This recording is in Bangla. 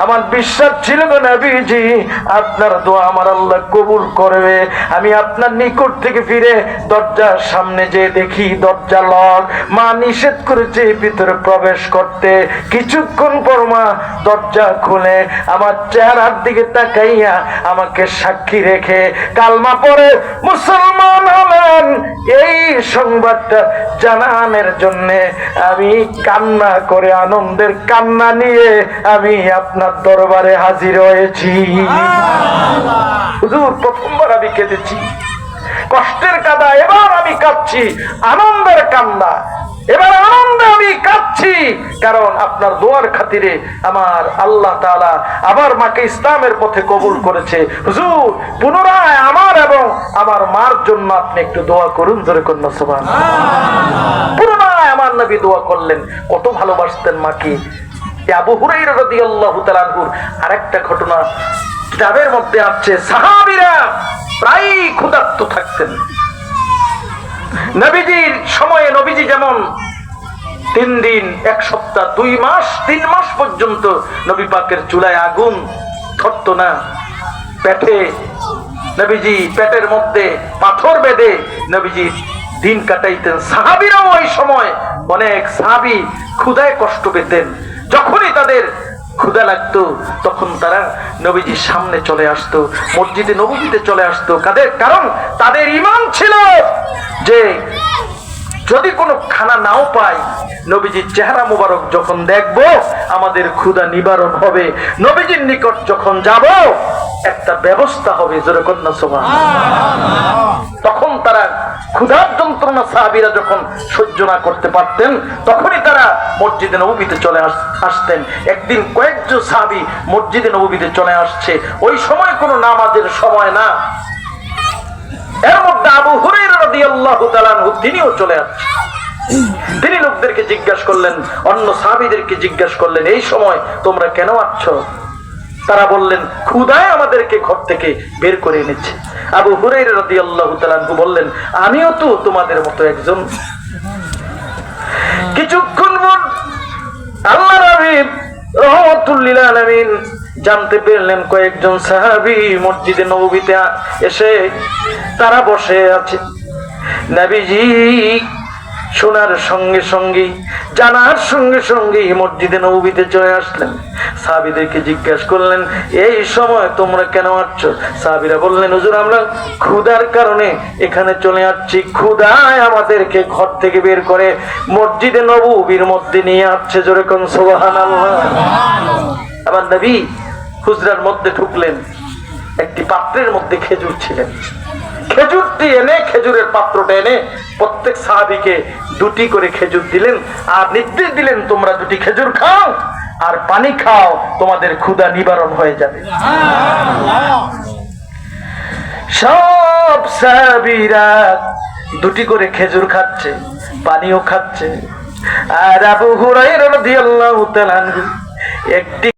আমার বিশ্বাস ছিল না নবীজি আপনার দোয়া আমার আল্লাহ কবুল করবে। আমি আপনার নিকট থেকে ফিরে দরজার সামনে যে দেখি দরজা লক, মা নিষেধ করেছে ভিতরে প্রবেশ করতে। কিছুক্ষণ পর মা দরজা খুলে আমার চেহারার দিকে তাকাইয়া আমাকে সাক্ষী রেখে কালমা পড়ে মুসলমান হলেন। এই সংবাদটা জানানোর জন্য আমি কান্না করে আনন্দের কান্না নিয়ে আমি আপনার দরবারে হাজির হয়েছি। হুজুর প্রথমবার আমি কেঁদেছি, কষ্টের কাঁদা, এবার আমি কাঁদছি আনন্দের কান্না। এবার আনন্দে আমি কাঁদছি, কারণ আপনার দোয়ার খাতিরে আমার আল্লাহ তাআলা আবার মাকে ইসলামের পথে কবুল করেছে। হুজুর পুনরায় আমার এবং আমার মার জন্য আপনি একটু দোয়া করুন, ধরে কন্যা সুবহানাল্লাহ। পুনরায় আমার নবী দোয়া করলেন, কত ভালোবাসতেন মাকে। আবু হুরায়রা রাদিয়াল্লাহু তাআলা আনহু আরেকটা ঘটনা কিতাবের মধ্যে আছে, সাহাবীরা প্রায় ক্ষুধার্ত থাকতেন। নবীজির সময়ে নবীজি যেমন 3 দিন 1 সপ্তাহ 2 মাস 3 মাস পর্যন্ত নবী পাকের চুলায় আগুন ধরতো না, পেটে নবীজি পেটের মধ্যে পাথর বেঁধে নবীজি দিন কাটাইতেন। সাহাবীরাও ওই সময় অনেক সাহাবী ক্ষুধায় কষ্ট পেতেন। যখনই তাদের ক্ষুধা লাগতো তখন তারা নবীজির সামনে চলে আসতো, মসজিদে নববীতে চলে আসতো। কারণ তাদের ঈমান ছিল যে যদি কোনো খানা নাও পাই, নবীজির চেহারা মুবারক যখন দেখবো আমাদের ক্ষুধা নিবারণ হবে। নবীজির নিকট যখন যাব একটা ব্যবস্থা হবে, জোরে কন্যা সুবহানাল্লাহ। তখন তারা ক্ষুধার যন্ত্রণা সাহাবীরা যখন সহ্য না করতে পারতেন তখনই তারা মসজিদে নববীতে চলে আসতেন। একদিন কয়েকজন সাহাবী মসজিদে নববীতে চলে আসছে, ওই সময় কোনো নামাজের সময় না। এর মধ্যে আবু হুরায়রা রাদিয়াল্লাহু তাআলা আনহু তিনিও চলে আসছেন। তিনি লোকদেরকে জিজ্ঞাসা করলেন, অন্য সাহাবীদেরকে জিজ্ঞাসা করলেন, এই সময় তোমরা কেন আসছো? তারা বললেন, ক্ষুধায় আমাদেরকে ঘর থেকে বের করে এনেছে। আবু হুরায়রা রাদিয়াল্লাহু তাআলা আনহু বললেন, আমিও তো তোমাদের মতো একজন। কিছুক্ষণ পর আল্লাহর হাবিব রাহমাতুল লিল আলামিন জানতে পারলেন কয়েকজন সাহাবী মসজিদে নববীতে এসে তারা বসে আছে। নবীজি শোনার সঙ্গে সঙ্গে জানার সঙ্গে সঙ্গে মসজিদে নববীতে চলে আসলেন। সাহাবীদেরকে জিজ্ঞাসা করলেন, এই সময় তোমরা কেন আসছো? সাহাবীরা বললেন, হুজুর আমরা ক্ষুধার কারণে এখানে চলে আসছি। ক্ষুধায় আমাদেরকে ঘর থেকে বের করে মসজিদে নববীর মধ্যে নিয়ে আসছে, জোরে কোন সুবহানাল্লাহ। আবার নবী হুজরার মধ্যে ঢুকলেন, একটি পাত্রের মধ্যে খেজুর ছিলেন। খেজুরটি এনে, খেজুরের পাত্রটা এনে প্রত্যেক সাহাবীকে 2টি করে খেজুর দিলেন আর নির্দেশ দিলেন, তোমরা 2টি খেজুর খাও আর পানি খাও, তোমাদের ক্ষুধা নিবারণ হয়ে যাবে। সব সাহাবীরা 2টি করে খেজুর খাচ্ছে, পানিও খাচ্ছে। আর আবু হুরায়রা রাদিয়াল্লাহু তাআলা আনহু একটি